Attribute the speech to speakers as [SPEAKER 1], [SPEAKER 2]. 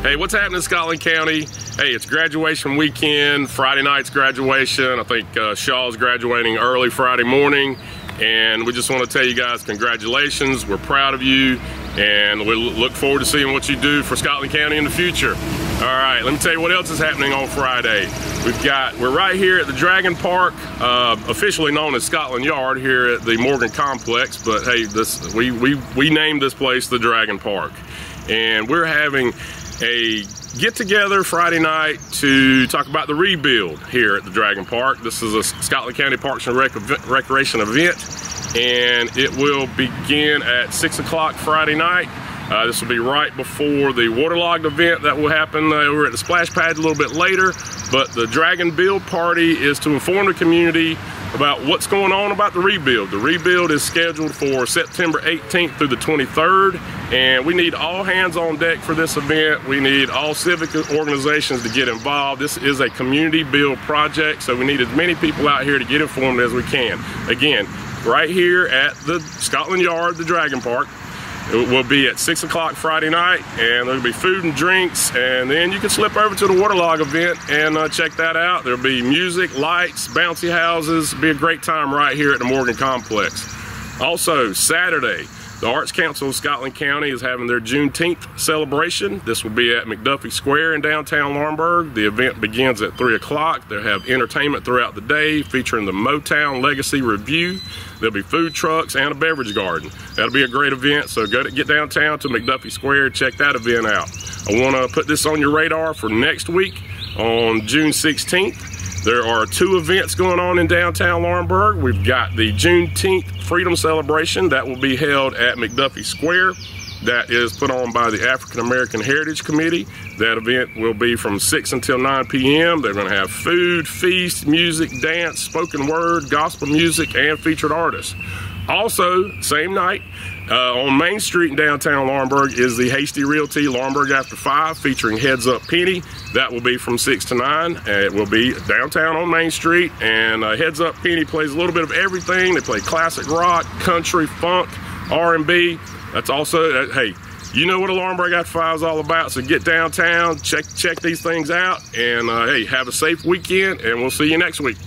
[SPEAKER 1] Hey, what's happening in Scotland County? Hey, it's graduation weekend. Friday night's graduation. I think Shaw's graduating early Friday morning. And we just want to tell you guys congratulations. We're proud of you. And we look forward to seeing what you do for Scotland County in the future. All right, let me tell you what else is happening on Friday. We're right here at the Dragon Park, officially known as Scotland Yard here at the Morgan Complex. But hey, we named this place the Dragon Park. And we're having a get-together Friday night to talk about the rebuild here at the Dragon Park. This is a Scotland County Parks and Recreation event, and it will begin at 6 o'clock Friday night. This will be right before the Waterlogged event that will happen over at the splash pad a little bit later. But the Dragon Build Party is to inform the community about what's going on about the rebuild. The rebuild is scheduled for September 18th through the 23rd, and we need all hands on deck for this event. We need all civic organizations to get involved. This is a community build project, so we need as many people out here to get informed as we can. Again, right here at the Scotland Yard, the Dragon Park. It will be at 6 o'clock Friday night, and there'll be food and drinks, and then you can slip over to the Waterlogged event and check that out. There'll be music, lights, bouncy houses. It'll be a great time right here at the Morgan Complex. Also, Saturday, the Arts Council of Scotland County is having their Juneteenth celebration. This will be at McDuffie Square in downtown Laurinburg. The event begins at 3 o'clock. They'll have entertainment throughout the day featuring the Motown Legacy Review. There'll be food trucks and a beverage garden. That'll be a great event, so get downtown to McDuffie Square, check that event out. I want to put this on your radar for next week on June 16th. There are two events going on in downtown Laurinburg. We've got the Juneteenth Freedom Celebration that will be held at McDuffie Square. That is put on by the African American Heritage Committee. That event will be from 6 until 9 p.m. They're going to have food, feast, music, dance, spoken word, gospel music, and featured artists. Also, same night, on Main Street in downtown Laurinburg is the Hasty Realty Laurinburg After 5 featuring Heads Up Penny. That will be from 6 to 9. It will be downtown on Main Street, and Heads Up Penny plays a little bit of everything. They play classic rock, country, funk, R&B. That's also, hey, you know what a Laurinburg After 5 is all about, so get downtown, check these things out, and hey, have a safe weekend, and we'll see you next week.